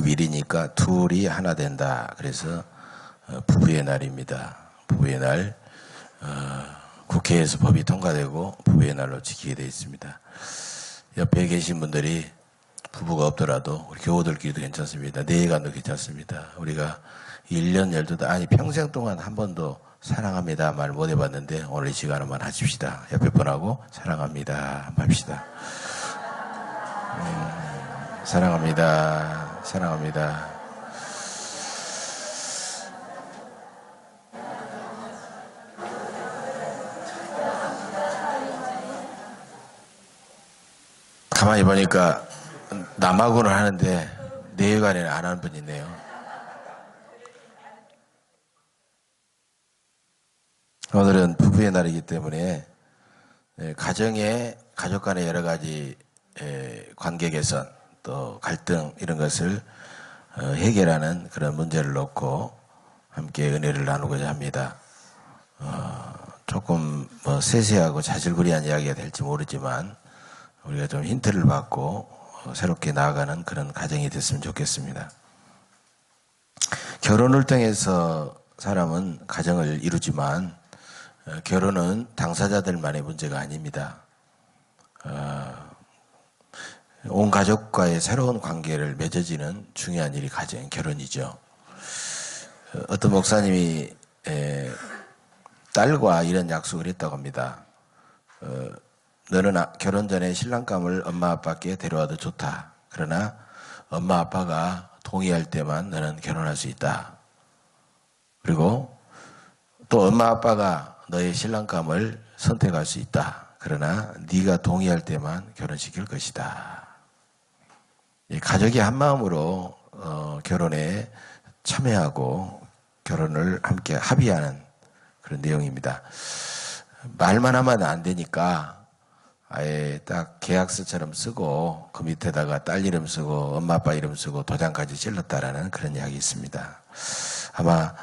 21이니까 둘이 하나 된다. 그래서 부부의 날입니다. 부부의 날, 국회에서 법이 통과되고 부부의 날로 지키게 되어 있습니다. 옆에 계신 분들이 부부가 없더라도 우리 교우들끼리도 괜찮습니다. 내외간도 괜찮습니다. 우리가 1년 12달 아니 평생 동안 한 번도 사랑합니다 말 못 해봤는데 오늘 이 시간에만 하십시다. 옆에 분하고 사랑합니다 한번 합시다. 사랑합니다. 사랑합니다. 가만히 보니까 남하고는 하는데 내외간에는 안 하는 분이 있네요. 오늘은 부부의 날이기 때문에 가족 간의 여러 가지 관계 개선 또 갈등 이런 것을 해결하는 그런 문제를 놓고 함께 은혜를 나누고자 합니다. 조금 세세하고 자질구레한 이야기가 될지 모르지만 우리가 좀 힌트를 받고 새롭게 나아가는 그런 가정이 됐으면 좋겠습니다. 결혼을 통해서 사람은 가정을 이루지만 결혼은 당사자들만의 문제가 아닙니다. 온 가족과의 새로운 관계를 맺어지는 중요한 일이 결혼이죠. 어떤 목사님이 딸과 이런 약속을 했다고 합니다. 너는 결혼 전에 신랑감을 엄마 아빠께 데려와도 좋다. 그러나 엄마 아빠가 동의할 때만 너는 결혼할 수 있다. 그리고 또 엄마 아빠가 너의 신랑감을 선택할 수 있다. 그러나 네가 동의할 때만 결혼시킬 것이다. 가족이 한 마음으로 결혼에 참여하고 결혼을 함께 합의하는 그런 내용입니다. 말만 하면 안 되니까 아예 딱 계약서처럼 쓰고 그 밑에다가 딸 이름 쓰고 엄마 아빠 이름 쓰고 도장까지 찔렀다라는 그런 이야기 있습니다. 아마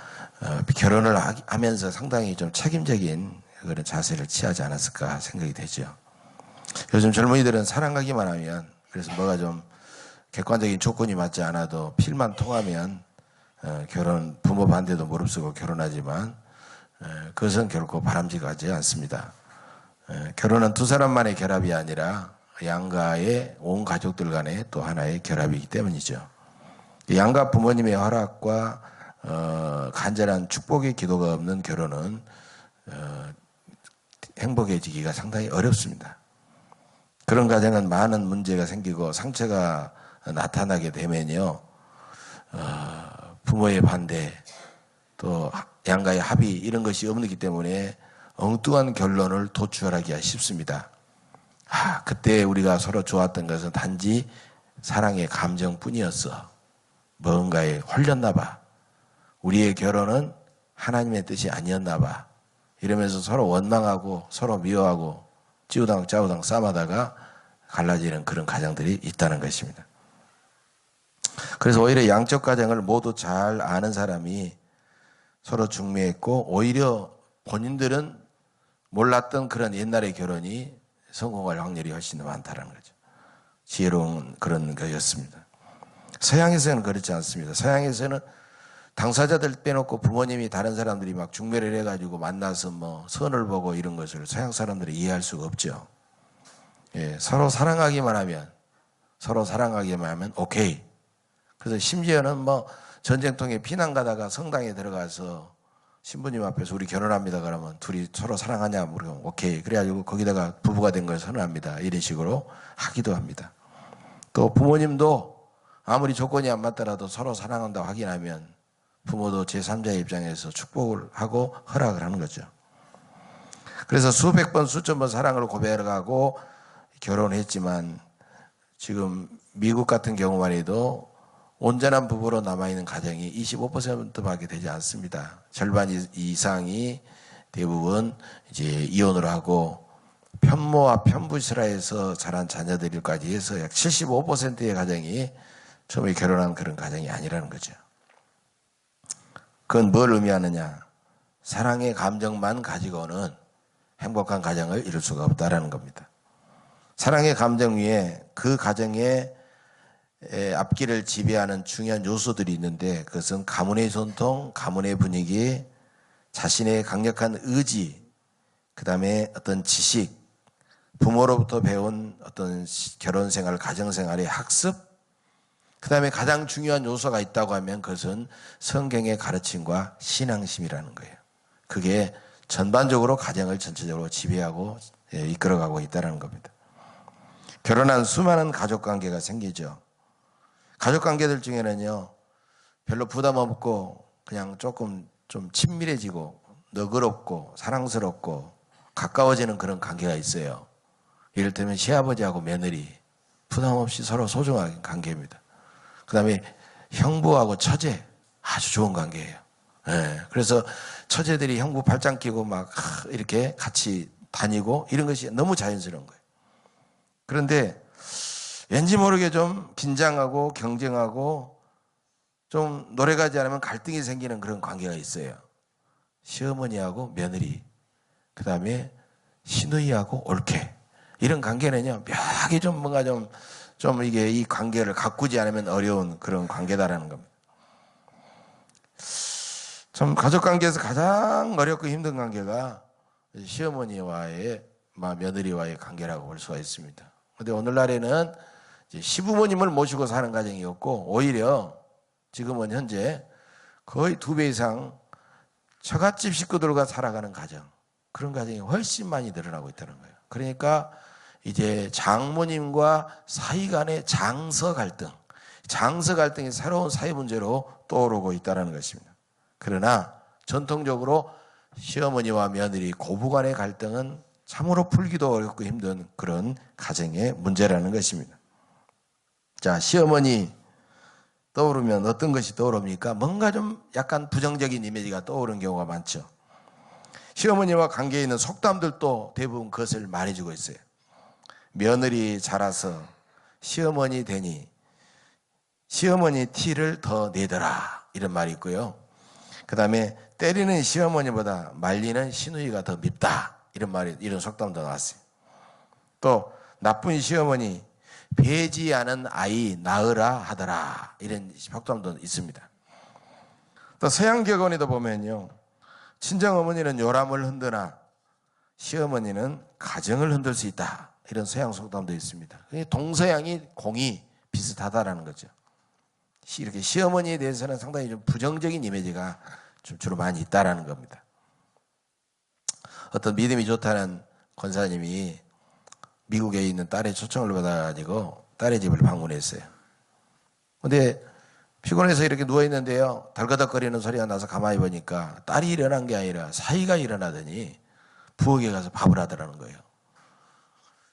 결혼을 하면서 상당히 좀 책임적인 그런 자세를 취하지 않았을까 생각이 되죠. 요즘 젊은이들은 사랑하기만 하면 그래서 뭐가 좀 객관적인 조건이 맞지 않아도 필만 통하면 결혼 부모 반대도 무릅쓰고 결혼하지만 그것은 결코 바람직하지 않습니다. 결혼은 두 사람만의 결합이 아니라 양가의 온 가족들 간의 또 하나의 결합이기 때문이죠. 양가 부모님의 허락과 간절한 축복의 기도가 없는 결혼은 행복해지기가 상당히 어렵습니다. 그런 가정은 많은 문제가 생기고 상처가 나타나게 되면요, 부모의 반대 또 양가의 합의 이런 것이 없기 때문에 엉뚱한 결론을 도출하기가 쉽습니다. 그때 우리가 서로 좋았던 것은 단지 사랑의 감정뿐이었어. 뭔가에 홀렸나 봐. 우리의 결혼은 하나님의 뜻이 아니었나 봐. 이러면서 서로 원망하고 서로 미워하고 찌우당 짜우당 싸우다가 갈라지는 그런 가정들이 있다는 것입니다. 그래서 오히려 양쪽 가정을 모두 잘 아는 사람이 서로 중매했고 오히려 본인들은 몰랐던 그런 옛날의 결혼이 성공할 확률이 훨씬 더 많다는 거죠. 지혜로운 그런 거였습니다. 서양에서는 그렇지 않습니다. 서양에서는 당사자들 빼놓고 부모님이 다른 사람들이 막 중매를 해가지고 만나서 선을 보고 이런 것을 서양 사람들이 이해할 수가 없죠. 서로 사랑하기만 하면 오케이. 그래서 심지어는 전쟁통에 피난 가다가 성당에 들어가서 신부님 앞에서 우리 결혼합니다 그러면 둘이 서로 사랑하냐 물으면 오케이. 그래가지고 거기다가 부부가 된 걸 선언합니다. 이런 식으로 하기도 합니다. 또 부모님도 아무리 조건이 안 맞더라도 서로 사랑한다고 확인하면 부모도 제3자의 입장에서 축복을 하고 허락을 하는 거죠. 그래서 수백 번 수천 번 사랑을 고백하고 결혼했지만 지금 미국 같은 경우만 해도 온전한 부부로 남아있는 가정이 25%밖에 되지 않습니다. 절반 이상이 대부분 이제 이혼을 하고 편모와 편부시라해서 자란 자녀들까지 해서 약 75%의 가정이 처음에 결혼한 그런 가정이 아니라는 거죠. 그건 뭘 의미하느냐? 사랑의 감정만 가지고는 행복한 가정을 이룰 수가 없다라는 겁니다. 사랑의 감정 위에 그 가정의 앞길을 지배하는 중요한 요소들이 있는데 그것은 가문의 전통, 가문의 분위기, 자신의 강력한 의지, 그 다음에 어떤 지식, 부모로부터 배운 어떤 결혼생활, 가정생활의 학습, 그 다음에 가장 중요한 요소가 있다고 하면 그것은 성경의 가르침과 신앙심이라는 거예요. 그게 전반적으로 가정을 전체적으로 지배하고 이끌어가고 있다는 겁니다. 결혼한 수많은 가족관계가 생기죠. 가족관계들 중에는요, 별로 부담 없고 그냥 조금 좀 친밀해지고 너그럽고 사랑스럽고 가까워지는 그런 관계가 있어요. 이를테면 시아버지하고 며느리, 부담 없이 서로 소중한 관계입니다. 그 다음에 형부하고 처제, 아주 좋은 관계예요. 그래서 처제들이 형부 발장 끼고 막 이렇게 같이 다니고 이런 것이 너무 자연스러운 거예요. 그런데 왠지 모르게 좀 긴장하고 경쟁하고 좀 노래가지 않으면 갈등이 생기는 그런 관계가 있어요. 시어머니하고 며느리, 그 다음에 시누이하고 올케. 이런 관계는요, 묘하게 좀 뭔가 좀 이게 이 관계를 가꾸지 않으면 어려운 그런 관계다라는 겁니다. 참 가족 관계에서 가장 어렵고 힘든 관계가 시어머니와의 며느리와의 관계라고 볼 수가 있습니다. 그런데 오늘날에는 이제 시부모님을 모시고 사는 가정이 없고 오히려 지금은 현재 거의 2배 이상 처갓집 식구들과 살아가는 가정, 그런 가정이 훨씬 많이 늘어나고 있다는 거예요. 그러니까 이제 장모님과 사이 간의 장서 갈등이 새로운 사회 문제로 떠오르고 있다는 것입니다. 그러나 전통적으로 시어머니와 며느리 고부 간의 갈등은 참으로 풀기도 어렵고 힘든 그런 가정의 문제라는 것입니다. 자, 시어머니 떠오르면 어떤 것이 떠오릅니까? 뭔가 좀 약간 부정적인 이미지가 떠오르는 경우가 많죠. 시어머니와 관계에 있는 속담들도 대부분 그것을 말해주고 있어요. 며느리 자라서 시어머니 되니 시어머니 티를 더 내더라, 이런 말이 있고요. 그 다음에 때리는 시어머니보다 말리는 시누이가 더 밉다, 이런 속담도 나왔어요. 또 나쁜 시어머니 배지 않은 아이 낳으라 하더라, 이런 속담도 있습니다. 또 서양 격언에도 보면요, 친정 어머니는 요람을 흔드나 시어머니는 가정을 흔들 수 있다, 이런 서양 속담도 있습니다. 동서양이 공이 비슷하다라는 거죠. 이렇게 시어머니에 대해서는 상당히 좀 부정적인 이미지가 좀 주로 많이 있다라는 겁니다. 어떤 믿음이 좋다는 권사님이 미국에 있는 딸의 초청을 받아가지고 딸의 집을 방문했어요. 근데 피곤해서 이렇게 누워있는데요, 덜거덕거리는 소리가 나서 가만히 보니까 딸이 일어난 게 아니라 사위가 일어나더니 부엌에 가서 밥을 하더라는 거예요.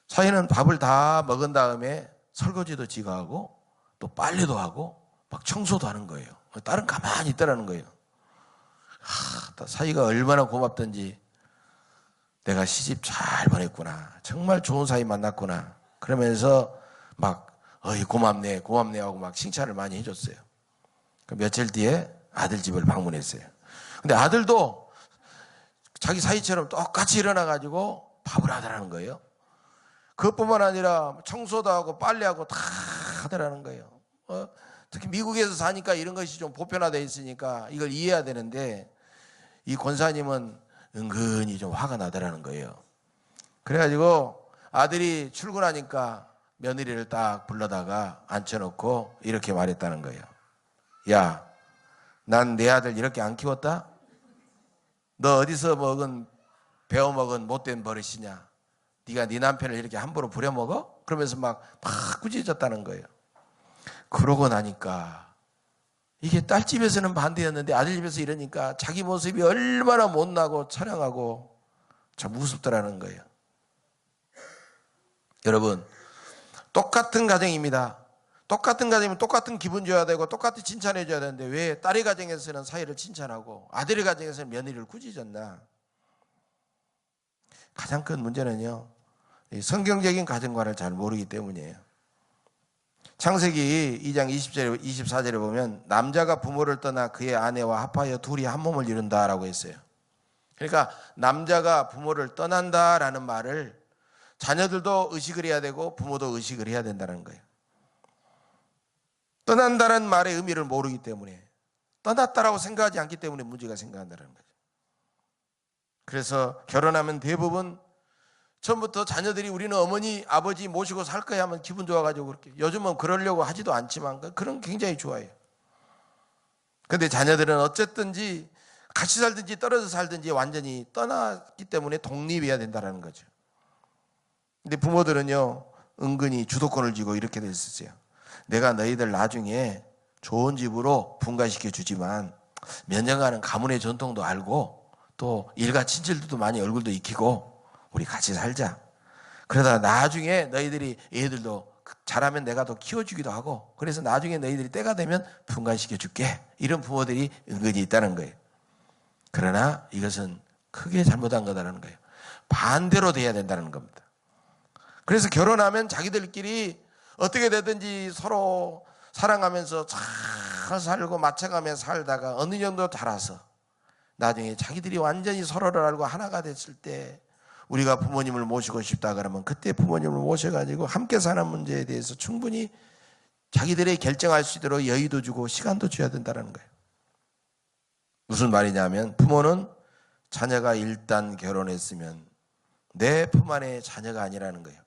사위는 밥을 다 먹은 다음에 설거지도 지가 하고 또 빨래도 하고 막 청소도 하는 거예요. 딸은 가만히 있더라는 거예요. 사위가 얼마나 고맙던지, 내가 시집 잘 보냈구나, 정말 좋은 사위 만났구나, 그러면서 막 어이 고맙네 하고 막 칭찬을 많이 해줬어요. 며칠 뒤에 아들 집을 방문했어요. 근데 아들도 자기 사위처럼 똑같이 일어나가지고 밥을 하더라는 거예요. 그것뿐만 아니라 청소도 하고 빨래하고 다 하더라는 거예요. 특히 미국에서 사니까 이런 것이 좀 보편화되어 있으니까 이걸 이해해야 되는데, 이 권사님은 은근히 좀 화가 나더라는 거예요. 그래가지고 아들이 출근하니까 며느리를 딱 불러다가 앉혀놓고 이렇게 말했다는 거예요. 야, 난 내 아들 이렇게 안 키웠다? 너 어디서 배워먹은 못된 버릇이냐? 네가 네 남편을 이렇게 함부로 부려먹어? 그러면서 막 꾸짖었다는 거예요. 그러고 나니까 이게 딸 집에서는 반대였는데 아들 집에서 이러니까 자기 모습이 얼마나 못나고 처량하고 참 우습더라는 거예요. 여러분, 똑같은 가정입니다. 똑같은 가정이면 똑같은 기분 줘야 되고 똑같이 칭찬해 줘야 되는데 왜 딸의 가정에서는 사위를 칭찬하고 아들의 가정에서는 며느리를 꾸짖었나? 가장 큰 문제는요, 성경적인 가정관을 잘 모르기 때문이에요. 창세기 2장 20절, 24절에 보면 남자가 부모를 떠나 그의 아내와 합하여 둘이 한 몸을 이룬다라고 했어요. 그러니까 남자가 부모를 떠난다라는 말을 자녀들도 의식을 해야 되고 부모도 의식을 해야 된다는 거예요. 떠난다는 말의 의미를 모르기 때문에, 떠났다라고 생각하지 않기 때문에 문제가 생겨난다는 거죠. 그래서 결혼하면 대부분 처음부터 자녀들이 우리는 어머니 아버지 모시고 살 거야 하면 기분 좋아가지고, 그렇게 요즘은 그러려고 하지도 않지만 그런 굉장히 좋아해요. 근데 자녀들은 어쨌든지 같이 살든지 떨어져 살든지 완전히 떠났기 때문에 독립해야 된다는 거죠. 근데 부모들은요, 은근히 주도권을 쥐고 이렇게 됐었어요. 내가 너희들 나중에 좋은 집으로 분가시켜 주지만 몇 년간은 가문의 전통도 알고 또 일가 친척들도 많이 얼굴도 익히고 우리 같이 살자. 그러다 나중에 너희들이 애들도 잘하면 내가 더 키워주기도 하고, 그래서 나중에 너희들이 때가 되면 분가시켜 줄게. 이런 부모들이 은근히 있다는 거예요. 그러나 이것은 크게 잘못한 거다라는 거예요. 반대로 돼야 된다는 겁니다. 그래서 결혼하면 자기들끼리 어떻게 되든지 서로 사랑하면서 잘 살고 맞춰가며 살다가 어느 정도 자라서 나중에 자기들이 완전히 서로를 알고 하나가 됐을 때 우리가 부모님을 모시고 싶다 그러면 그때 부모님을 모셔가지고 함께 사는 문제에 대해서 충분히 자기들이 결정할 수 있도록 여유도 주고 시간도 줘야 된다는 거예요. 무슨 말이냐면, 부모는 자녀가 일단 결혼했으면 내 품 안에 자녀가 아니라는 거예요.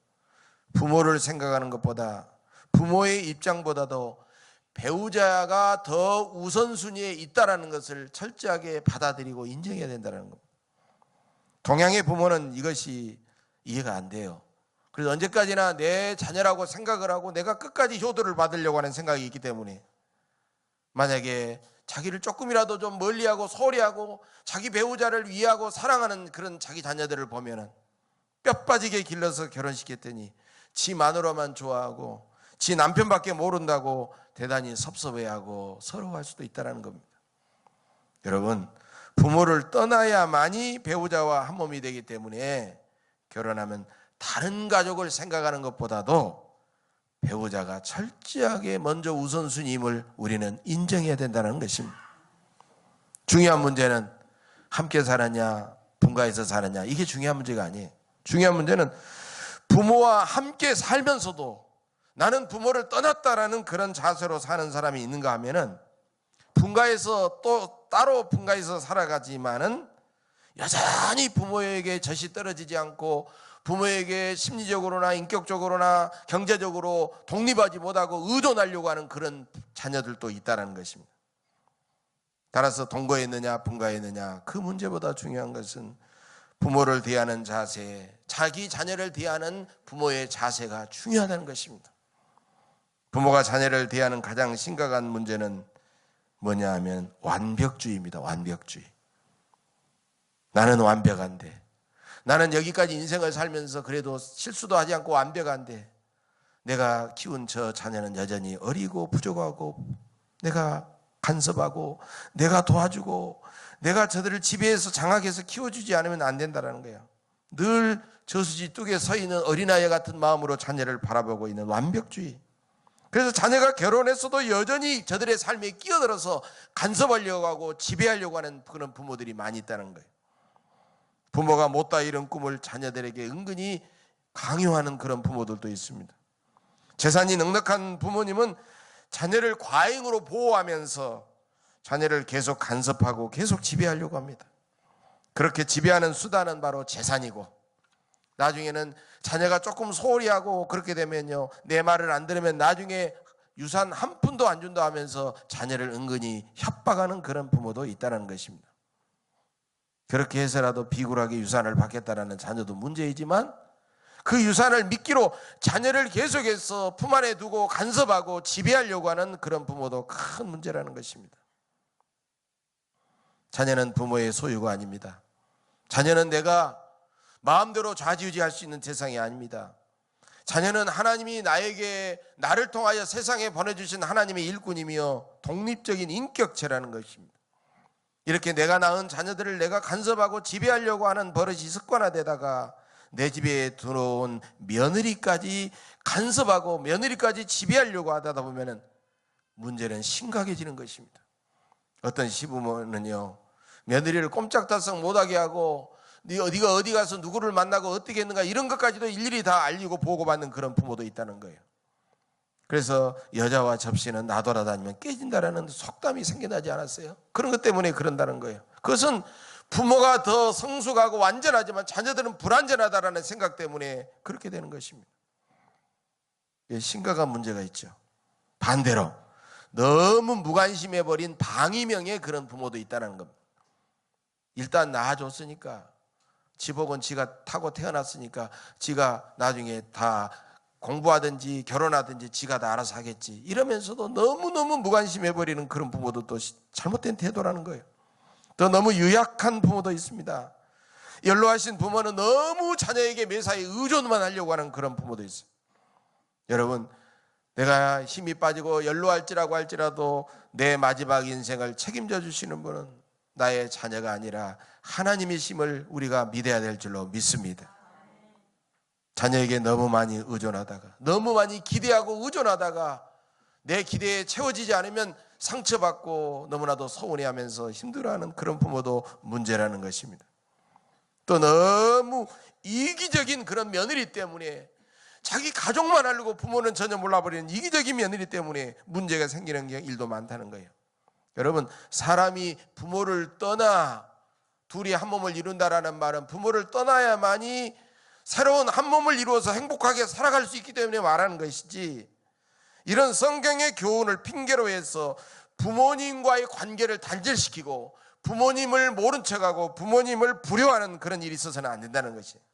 부모를 생각하는 것보다, 부모의 입장보다도 배우자가 더 우선순위에 있다는 것을 철저하게 받아들이고 인정해야 된다는 겁니다. 동양의 부모는 이것이 이해가 안 돼요. 그래서 언제까지나 내 자녀라고 생각을 하고 내가 끝까지 효도를 받으려고 하는 생각이 있기 때문에, 만약에 자기를 조금이라도 좀 멀리하고 소홀히하고 자기 배우자를 위하고 사랑하는 그런 자기 자녀들을 보면은 뼈 빠지게 길러서 결혼시켰더니 지 마누라만 좋아하고 지 남편밖에 모른다고 대단히 섭섭해하고 서러워할 수도 있다는 겁니다. 여러분, 부모를 떠나야만이 배우자와 한 몸이 되기 때문에 결혼하면 다른 가족을 생각하는 것보다도 배우자가 철저하게 먼저 우선순위임을 우리는 인정해야 된다는 것입니다. 중요한 문제는 함께 살았냐 분가해서 살았냐, 이게 중요한 문제가 아니에요. 중요한 문제는 부모와 함께 살면서도 나는 부모를 떠났다라는 그런 자세로 사는 사람이 있는가 하면은, 분가해서 또 따로 분가해서 살아가지만은 여전히 부모에게 젖이 떨어지지 않고 부모에게 심리적으로나 인격적으로나 경제적으로 독립하지 못하고 의존하려고 하는 그런 자녀들도 있다는 것입니다. 따라서 동거했느냐 분가했느냐, 그 문제보다 중요한 것은 부모를 대하는 자세, 자기 자녀를 대하는 부모의 자세가 중요하다는 것입니다. 부모가 자녀를 대하는 가장 심각한 문제는 뭐냐 하면 완벽주의입니다. 완벽주의. 나는 완벽한데, 나는 여기까지 인생을 살면서 그래도 실수도 하지 않고 완벽한데, 내가 키운 저 자녀는 여전히 어리고 부족하고 내가 간섭하고 내가 도와주고 내가 저들을 지배해서 장악해서 키워주지 않으면 안 된다는 거예요. 늘 저수지 뚝에 서 있는 어린아이 같은 마음으로 자녀를 바라보고 있는 완벽주의. 그래서 자녀가 결혼했어도 여전히 저들의 삶에 끼어들어서 간섭하려고 하고 지배하려고 하는 그런 부모들이 많이 있다는 거예요. 부모가 못다 이룬 꿈을 자녀들에게 은근히 강요하는 그런 부모들도 있습니다. 재산이 넉넉한 부모님은 자녀를 과잉으로 보호하면서 자녀를 계속 간섭하고 계속 지배하려고 합니다. 그렇게 지배하는 수단은 바로 재산이고, 나중에는 자녀가 조금 소홀히 하고 그렇게 되면요, 내 말을 안 들으면 나중에 유산 한 푼도 안 준다 하면서 자녀를 은근히 협박하는 그런 부모도 있다는 것입니다. 그렇게 해서라도 비굴하게 유산을 받겠다는 자녀도 문제이지만, 그 유산을 미끼로 자녀를 계속해서 품 안에 두고 간섭하고 지배하려고 하는 그런 부모도 큰 문제라는 것입니다. 자녀는 부모의 소유가 아닙니다. 자녀는 내가 마음대로 좌지우지할 수 있는 대상이 아닙니다. 자녀는 하나님이 나를 통하여 세상에 보내주신 하나님의 일꾼이며 독립적인 인격체라는 것입니다. 이렇게 내가 낳은 자녀들을 내가 간섭하고 지배하려고 하는 버릇이 습관화되다가 내 집에 들어온 며느리까지 간섭하고 며느리까지 지배하려고 하다 보면 문제는 심각해지는 것입니다. 어떤 시부모는요, 며느리를 꼼짝달싹 못하게 하고 네가 어디 가서 누구를 만나고 어떻게 했는가 이런 것까지도 일일이 다 알리고 보고받는 그런 부모도 있다는 거예요. 그래서 여자와 접시는 나돌아다니면 깨진다라는 속담이 생겨나지 않았어요? 그런 것 때문에 그런다는 거예요. 그것은 부모가 더 성숙하고 완전하지만 자녀들은 불완전하다라는 생각 때문에 그렇게 되는 것입니다. 심각한 문제가 있죠. 반대로 너무 무관심해버린 방이명의 그런 부모도 있다는 겁니다. 일단 낳아줬으니까, 지복은 지가 타고 태어났으니까 지가 나중에 다 공부하든지 결혼하든지 지가 다 알아서 하겠지, 이러면서도 너무너무 무관심해버리는 그런 부모도 또 잘못된 태도라는 거예요. 또 너무 유약한 부모도 있습니다. 연로하신 부모는 너무 자녀에게 매사에 의존만 하려고 하는 그런 부모도 있어요. 여러분, 내가 힘이 빠지고 연로할지라고 할지라도 내 마지막 인생을 책임져 주시는 분은 나의 자녀가 아니라 하나님이심을 우리가 믿어야 될 줄로 믿습니다. 자녀에게 너무 많이 의존하다가, 너무 많이 기대하고 의존하다가 내 기대에 채워지지 않으면 상처받고 너무나도 서운해하면서 힘들어하는 그런 부모도 문제라는 것입니다. 또 너무 이기적인 그런 며느리 때문에, 자기 가족만 알고 부모는 전혀 몰라버리는 이기적인 며느리 때문에 문제가 생기는 일도 많다는 거예요. 여러분, 사람이 부모를 떠나 둘이 한 몸을 이룬다라는 말은 부모를 떠나야만이 새로운 한 몸을 이루어서 행복하게 살아갈 수 있기 때문에 말하는 것이지, 이런 성경의 교훈을 핑계로 해서 부모님과의 관계를 단절시키고 부모님을 모른 척하고 부모님을 불효하는 그런 일이 있어서는 안 된다는 것이에요.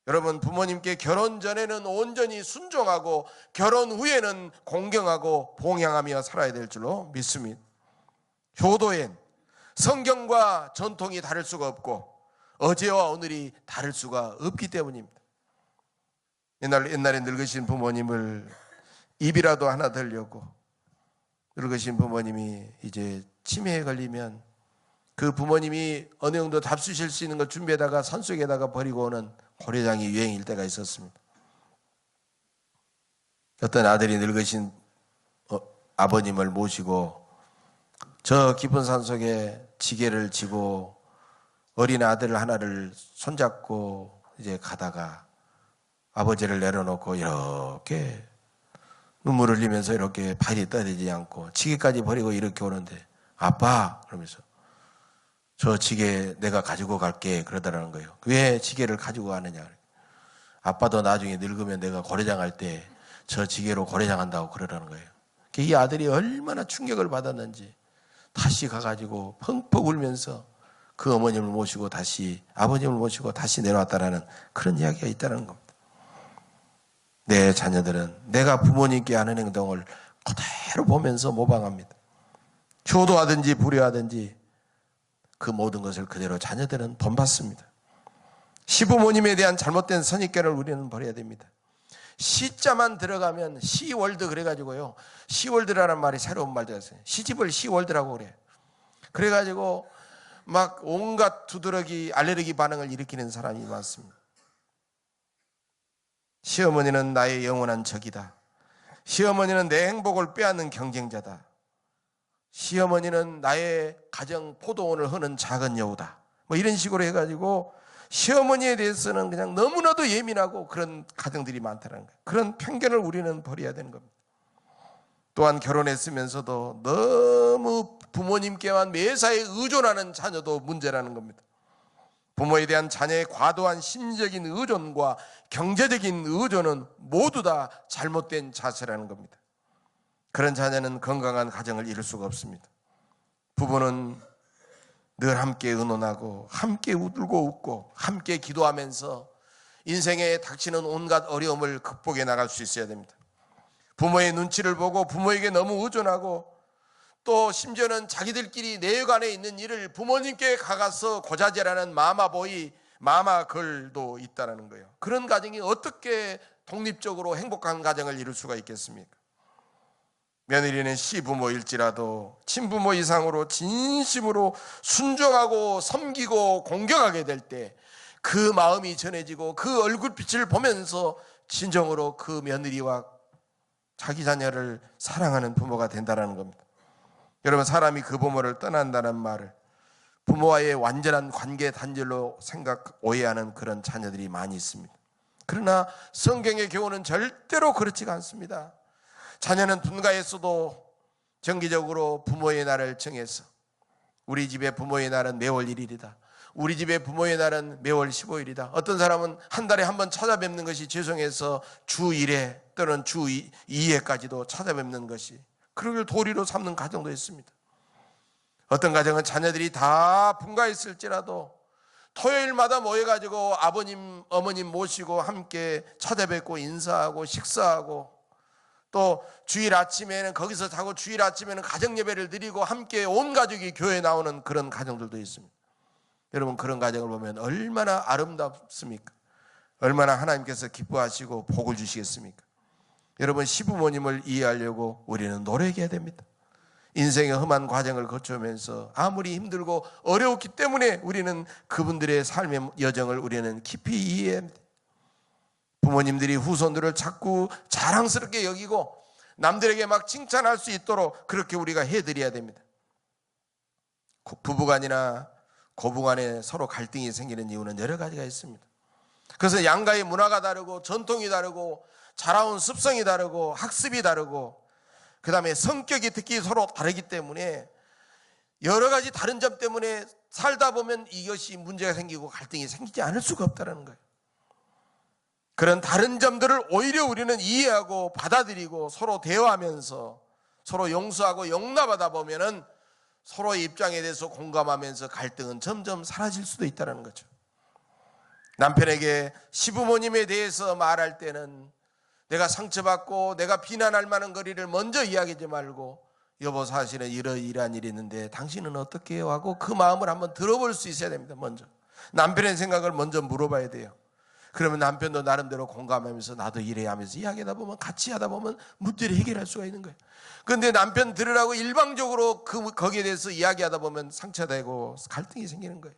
여러분, 부모님께 결혼 전에는 온전히 순종하고 결혼 후에는 공경하고 봉양하며 살아야 될 줄로 믿습니다. 효도엔 성경과 전통이 다를 수가 없고 어제와 오늘이 다를 수가 없기 때문입니다. 옛날에 늙으신 부모님을 입이라도 하나 들려고, 늙으신 부모님이 이제 치매에 걸리면 그 부모님이 어느 정도 잡수실 수 있는 걸 준비에다가 산속에다가 버리고 오는 고래장이 유행일 때가 있었습니다. 어떤 아들이 늙으신 아버님을 모시고 저 깊은 산속에 지게를 지고 어린 아들 하나를 손잡고 이제 가다가 아버지를 내려놓고 이렇게 눈물을 흘리면서 이렇게 발이 떠지지 않고 지게까지 버리고 이렇게 오는데, 아빠, 그러면서 저 지게 내가 가지고 갈게, 그러더라는 거예요. 왜 지게를 가지고 가느냐. 아빠도 나중에 늙으면 내가 고래장 할 때 저 지게로 고래장 한다고 그러라는 거예요. 이 아들이 얼마나 충격을 받았는지 다시 가가지고 펑펑 울면서 그 어머님을 모시고 다시, 아버님을 모시고 다시 내려왔다라는 그런 이야기가 있다는 겁니다. 내 자녀들은 내가 부모님께 하는 행동을 그대로 보면서 모방합니다. 효도하든지 불효하든지 그 모든 것을 그대로 자녀들은 본받습니다. 시부모님에 대한 잘못된 선입견을 우리는 버려야 됩니다. 시자만 들어가면 시월드 그래가지고요, 시월드라는 말이 새로운 말 되었어요. 시집을 시월드라고 그래요. 그래가지고 막 온갖 두드러기 알레르기 반응을 일으키는 사람이 많습니다. 시어머니는 나의 영원한 적이다. 시어머니는 내 행복을 빼앗는 경쟁자다. 시어머니는 나의 가정 포도원을 흐는 작은 여우다. 뭐 이런 식으로 해가지고 시어머니에 대해서는 그냥 너무나도 예민하고 그런 가정들이 많다는 거예요. 그런 편견을 우리는 버려야 되는 겁니다. 또한 결혼했으면서도 너무 부모님께만 매사에 의존하는 자녀도 문제라는 겁니다. 부모에 대한 자녀의 과도한 심리적인 의존과 경제적인 의존은 모두 다 잘못된 자세라는 겁니다. 그런 자녀는 건강한 가정을 이룰 수가 없습니다. 부부는 늘 함께 의논하고 함께 울고 웃고 함께 기도하면서 인생에 닥치는 온갖 어려움을 극복해 나갈 수 있어야 됩니다. 부모의 눈치를 보고 부모에게 너무 의존하고 또 심지어는 자기들끼리 내역 안에 있는 일을 부모님께 가서 고자질하는 마마보이, 마마걸도 있다는 거예요. 그런 가정이 어떻게 독립적으로 행복한 가정을 이룰 수가 있겠습니까? 며느리는 시부모일지라도 친부모 이상으로 진심으로 순종하고 섬기고 공경하게 될 때 그 마음이 전해지고 그 얼굴빛을 보면서 진정으로 그 며느리와 자기 자녀를 사랑하는 부모가 된다는 겁니다. 여러분, 사람이 그 부모를 떠난다는 말을 부모와의 완전한 관계 단절로 오해하는 그런 자녀들이 많이 있습니다. 그러나 성경의 교훈은 절대로 그렇지가 않습니다. 자녀는 분가에서도 정기적으로 부모의 날을 정해서 우리 집의 부모의 날은 매월 1일이다. 우리 집의 부모의 날은 매월 15일이다. 어떤 사람은 한 달에 한 번 찾아뵙는 것이 죄송해서 주 1회 또는 주 2회까지도 찾아뵙는 것이 그걸 도리로 삼는 가정도 있습니다. 어떤 가정은 자녀들이 다 분가했을지라도 토요일마다 모여가지고 아버님, 어머님 모시고 함께 찾아뵙고 인사하고 식사하고 또 주일 아침에는 거기서 자고 주일 아침에는 가정 예배를 드리고 함께 온 가족이 교회에 나오는 그런 가정들도 있습니다. 여러분 그런 가정을 보면 얼마나 아름답습니까? 얼마나 하나님께서 기뻐하시고 복을 주시겠습니까? 여러분 시부모님을 이해하려고 우리는 노력해야 됩니다. 인생의 험한 과정을 거쳐오면서 아무리 힘들고 어려웠기 때문에 우리는 그분들의 삶의 여정을 우리는 깊이 이해해야 합니다. 부모님들이 후손들을 자꾸 자랑스럽게 여기고 남들에게 막 칭찬할 수 있도록 그렇게 우리가 해드려야 됩니다. 부부간이나 고부간에 서로 갈등이 생기는 이유는 여러 가지가 있습니다. 그래서 양가의 문화가 다르고 전통이 다르고 자라온 습성이 다르고 학습이 다르고 그 다음에 성격이 특히 서로 다르기 때문에 여러 가지 다른 점 때문에 살다 보면 이것이 문제가 생기고 갈등이 생기지 않을 수가 없다는 거예요. 그런 다른 점들을 오히려 우리는 이해하고 받아들이고 서로 대화하면서 서로 용서하고 용납하다 보면은 서로의 입장에 대해서 공감하면서 갈등은 점점 사라질 수도 있다는 거죠. 남편에게 시부모님에 대해서 말할 때는 내가 상처받고 내가 비난할 만한 거리를 먼저 이야기하지 말고 여보 사실은 이러이러한 일이 있는데 당신은 어떻게 해요? 하고 그 마음을 한번 들어볼 수 있어야 됩니다. 먼저 남편의 생각을 먼저 물어봐야 돼요. 그러면 남편도 나름대로 공감하면서 나도 이래야 하면서 이야기하다 보면 같이 하다 보면 문제를 해결할 수가 있는 거예요. 그런데 남편 들으라고 일방적으로 거기에 대해서 이야기하다 보면 상처되고 갈등이 생기는 거예요.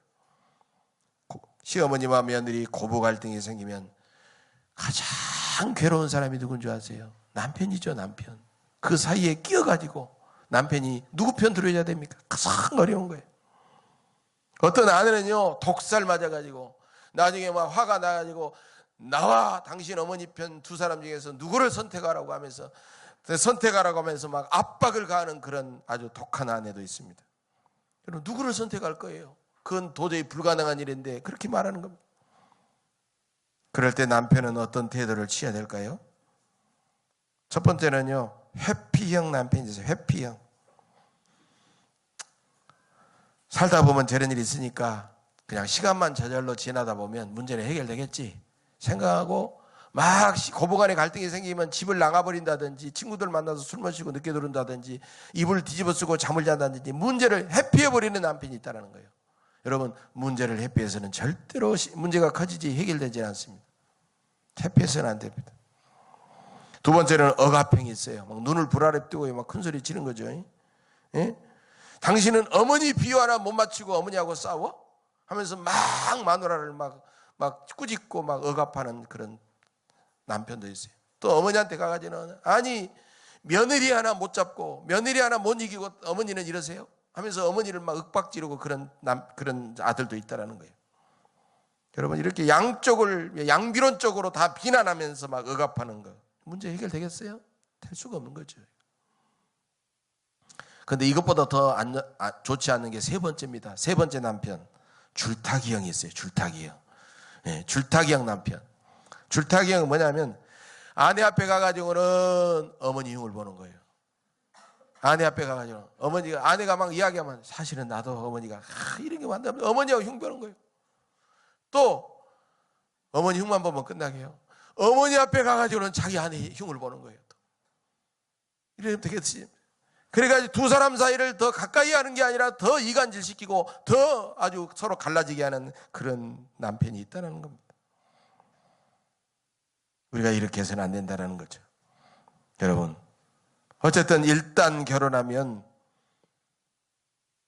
시어머니와 며느리 고부 갈등이 생기면 가장 괴로운 사람이 누군 줄 아세요? 남편이죠. 남편. 그 사이에 끼어가지고 남편이 누구 편 들어야 됩니까? 가장 어려운 거예요. 어떤 아내는요 독살 맞아가지고 나중에 막 화가 나가지고 나와 당신 어머니 편 두 사람 중에서 누구를 선택하라고 하면서 막 압박을 가하는 그런 아주 독한 아내도 있습니다. 여러분 누구를 선택할 거예요? 그건 도저히 불가능한 일인데 그렇게 말하는 겁니다. 그럴 때 남편은 어떤 태도를 취해야 될까요? 첫 번째는요 회피형 남편이세요. 회피형. 살다 보면 저런 일이 있으니까 그냥 시간만 저절로 지나다 보면 문제는 해결되겠지 생각하고 막 고부간에 갈등이 생기면 집을 나가버린다든지 친구들 만나서 술 마시고 늦게 들어온다든지 이불 뒤집어 쓰고 잠을 잔다든지 문제를 회피해버리는 남편이 있다는 거예요. 여러분 문제를 회피해서는 절대로 문제가 커지지 해결되지 않습니다. 회피해서는 안 됩니다. 두 번째는 억압형이 있어요. 막 눈을 불아래 뜨고 막 큰소리 지르는 거죠. 예? 당신은 어머니 비유 하나 못 맞추고 어머니하고 싸워? 하면서 막 마누라를 막 꾸짖고 막 억압하는 그런 남편도 있어요. 또 어머니한테 가가지고는 아니 며느리 하나 못 잡고 며느리 하나 못 이기고 어머니는 이러세요? 하면서 어머니를 막 윽박지르고 그런 아들도 있다라는 거예요. 여러분 이렇게 양비론적으로 다 비난하면서 막 억압하는 거 문제 해결되겠어요? 될 수가 없는 거죠. 그런데 이것보다 더 좋지 않은 게 세 번째입니다. 세 번째 남편 줄타기형이 있어요. 줄타기형. 네, 줄타기형 남편. 줄타기형은 뭐냐면 아내 앞에 가가지고는 어머니 흉을 보는 거예요. 아내 앞에 가가지고 아내가 막 이야기하면 사실은 나도 어머니가 이런 게 많다면 어머니하고 흉 보는 거예요. 또 어머니 흉만 보면 끝나게요. 어머니 앞에 가가지고는 자기 아내 흉을 보는 거예요. 또. 이러면 되겠지. 그래가지고 두 사람 사이를 더 가까이 하는 게 아니라 더 이간질시키고 더 아주 서로 갈라지게 하는 그런 남편이 있다는 겁니다. 우리가 이렇게 해서는 안 된다는 거죠. 여러분 어쨌든 일단 결혼하면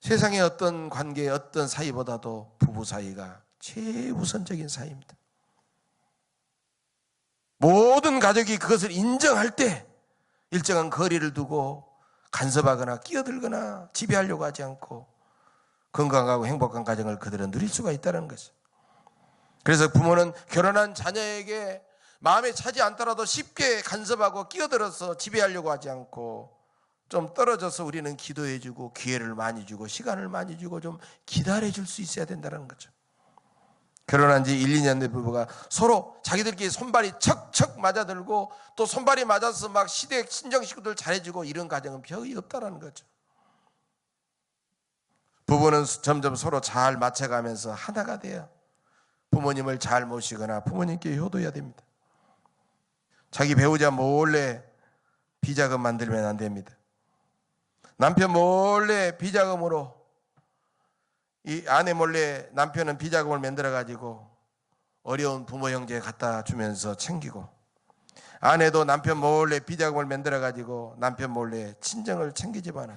세상의 어떤 관계 어떤 사이보다도 부부 사이가 최우선적인 사이입니다. 모든 가족이 그것을 인정할 때 일정한 거리를 두고 간섭하거나 끼어들거나 지배하려고 하지 않고 건강하고 행복한 가정을 그들은 누릴 수가 있다는 거죠. 그래서 부모는 결혼한 자녀에게 마음에 차지 않더라도 쉽게 간섭하고 끼어들어서 지배하려고 하지 않고 좀 떨어져서 우리는 기도해주고 기회를 많이 주고 시간을 많이 주고 좀 기다려줄 수 있어야 된다는 거죠. 결혼한 지 1, 2년 된 부부가 서로 자기들끼리 손발이 척척 맞아들고 또 손발이 맞아서 막 시댁 친정식구들 잘해주고 이런 가정은 벽이 없다는 거죠. 부부는 점점 서로 잘 맞춰가면서 하나가 돼요. 부모님을 잘 모시거나 부모님께 효도해야 됩니다. 자기 배우자 몰래 비자금 만들면 안 됩니다. 남편 몰래 비자금으로 이 아내 몰래 남편은 비자금을 만들어 가지고 어려운 부모 형제 갖다 주면서 챙기고, 아내도 남편 몰래 비자금을 만들어 가지고 남편 몰래 친정을 챙기지만은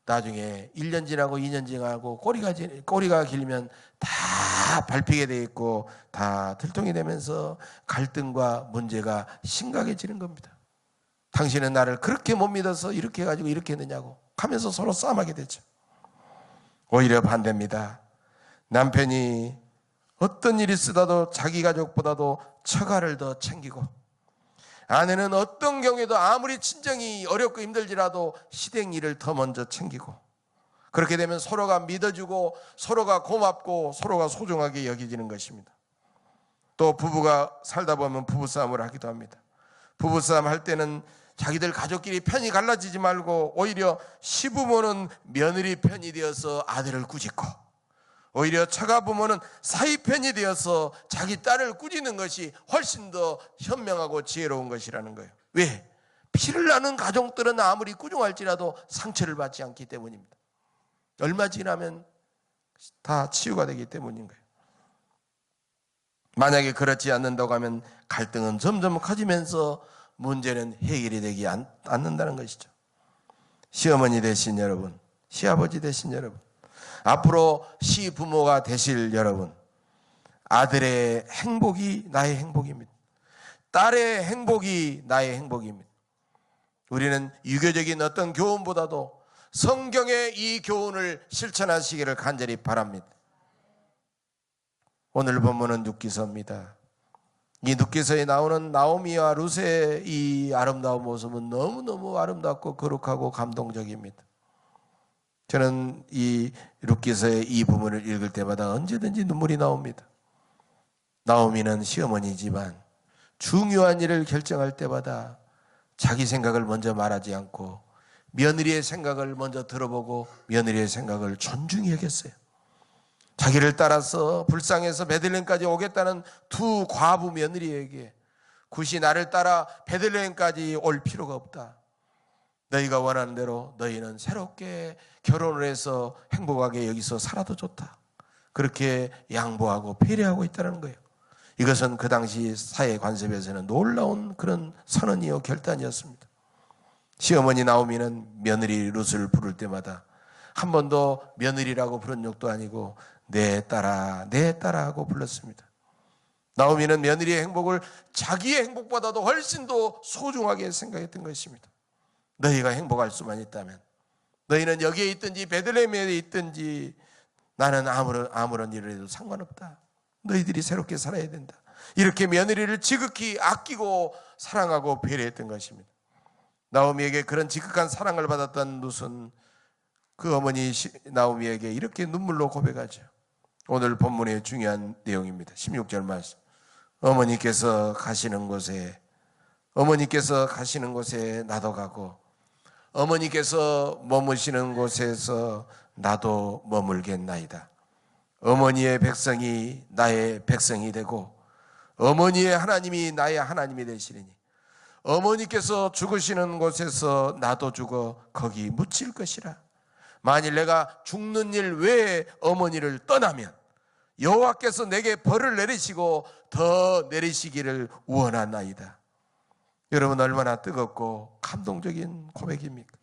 나중에 1년 지나고 2년 지나고 꼬리가 길면 다 밟히게 돼 있고 다 들통이 되면서 갈등과 문제가 심각해지는 겁니다. 당신은 나를 그렇게 못 믿어서 이렇게 해가지고 이렇게 했느냐고 하면서 서로 싸움하게 되죠. 오히려 반대입니다. 남편이 어떤 일이 있어도 자기 가족보다도 처가를 더 챙기고, 아내는 어떤 경우에도 아무리 친정이 어렵고 힘들지라도 시댁 일을 더 먼저 챙기고, 그렇게 되면 서로가 믿어주고 서로가 고맙고 서로가 소중하게 여겨지는 것입니다. 또 부부가 살다 보면 부부싸움을 하기도 합니다. 부부싸움 할 때는 자기들 가족끼리 편이 갈라지지 말고 오히려 시부모는 며느리 편이 되어서 아들을 꾸짖고, 오히려 처가 부모는 사위 편이 되어서 자기 딸을 꾸짖는 것이 훨씬 더 현명하고 지혜로운 것이라는 거예요. 왜? 피를 나는 가족들은 아무리 꾸중할지라도 상처를 받지 않기 때문입니다. 얼마 지나면 다 치유가 되기 때문인 거예요. 만약에 그렇지 않는다고 하면 갈등은 점점 커지면서 문제는 해결이 되지 않는다는 것이죠. 시어머니 되신 여러분, 시아버지 되신 여러분, 앞으로 시부모가 되실 여러분, 아들의 행복이 나의 행복입니다. 딸의 행복이 나의 행복입니다. 우리는 유교적인 어떤 교훈보다도 성경의 이 교훈을 실천하시기를 간절히 바랍니다. 오늘 본문은 룻기서입니다. 이 룻기서에 나오는 나오미와 룻의 이 아름다운 모습은 너무너무 아름답고 거룩하고 감동적입니다. 저는 이 룻기서의 이 부분을 읽을 때마다 언제든지 눈물이 나옵니다. 나오미는 시어머니지만 중요한 일을 결정할 때마다 자기 생각을 먼저 말하지 않고 며느리의 생각을 먼저 들어보고 며느리의 생각을 존중히 여겼어요. 자기를 따라서 불쌍해서 베들레헴까지 오겠다는 두 과부 며느리에게 굳이 나를 따라 베들레헴까지 올 필요가 없다. 너희가 원하는 대로 너희는 새롭게 결혼을 해서 행복하게 여기서 살아도 좋다. 그렇게 양보하고 배려하고 있다는 거예요. 이것은 그 당시 사회 관습에서는 놀라운 그런 선언이요 결단이었습니다. 시어머니 나오미는 며느리 룻을 부를 때마다 한 번도 며느리라고 부른 적도 아니고 내 딸아 내 딸아 하고 불렀습니다. 나오미는 며느리의 행복을 자기의 행복보다도 훨씬 더 소중하게 생각했던 것입니다. 너희가 행복할 수만 있다면, 너희는 여기에 있든지 베들레헴에 있든지 나는 아무런 일을 해도 상관없다. 너희들이 새롭게 살아야 된다. 이렇게 며느리를 지극히 아끼고 사랑하고 배려했던 것입니다. 나오미에게 그런 지극한 사랑을 받았던 룻은 그 어머니 나오미에게 이렇게 눈물로 고백하죠. 오늘 본문의 중요한 내용입니다. 16절 말씀. 어머니께서 가시는 곳에 나도 가고 어머니께서 머무시는 곳에서 나도 머물겠나이다. 어머니의 백성이 나의 백성이 되고 어머니의 하나님이 나의 하나님이 되시리니 어머니께서 죽으시는 곳에서 나도 죽어 거기 묻힐 것이라. 만일 내가 죽는 일 외에 어머니를 떠나면 여호와께서 내게 벌을 내리시고 더 내리시기를 원하나이다. 여러분, 얼마나 뜨겁고 감동적인 고백입니까?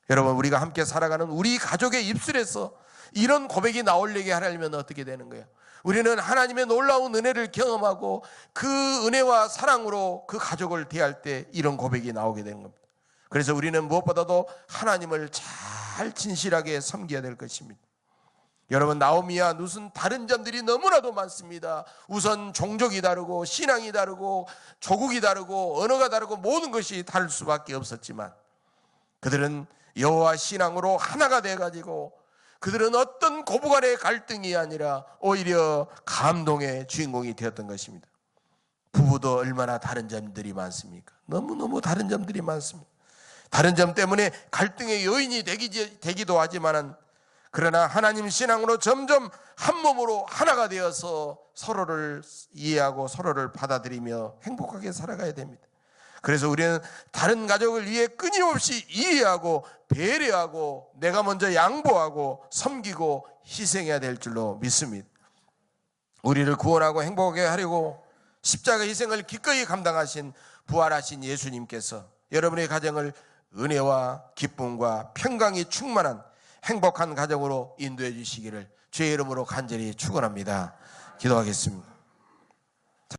여러분, 우리가 함께 살아가는 우리 가족의 입술에서 이런 고백이 나오려게 하려면 어떻게 되는 거예요? 우리는 하나님의 놀라운 은혜를 경험하고 그 은혜와 사랑으로 그 가족을 대할 때 이런 고백이 나오게 되는 겁니다. 그래서 우리는 무엇보다도 하나님을 잘 진실하게 섬겨야 될 것입니다. 여러분, 나오미와 룻은 다른 점들이 너무나도 많습니다. 우선 종족이 다르고 신앙이 다르고 조국이 다르고 언어가 다르고 모든 것이 다를 수밖에 없었지만 그들은 여호와 신앙으로 하나가 돼가지고 그들은 어떤 고부간의 갈등이 아니라 오히려 감동의 주인공이 되었던 것입니다. 부부도 얼마나 다른 점들이 많습니까? 너무너무 다른 점들이 많습니다. 다른 점 때문에 갈등의 요인이 되기도 하지만 그러나 하나님 신앙으로 점점 한 몸으로 하나가 되어서 서로를 이해하고 서로를 받아들이며 행복하게 살아가야 됩니다. 그래서 우리는 다른 가족을 위해 끊임없이 이해하고 배려하고 내가 먼저 양보하고 섬기고 희생해야 될 줄로 믿습니다. 우리를 구원하고 행복하게 하려고 십자가 희생을 기꺼이 감당하신 부활하신 예수님께서 여러분의 가정을 은혜와 기쁨과 평강이 충만한 행복한 가정으로 인도해 주시기를 주의 이름으로 간절히 축원합니다. 기도하겠습니다.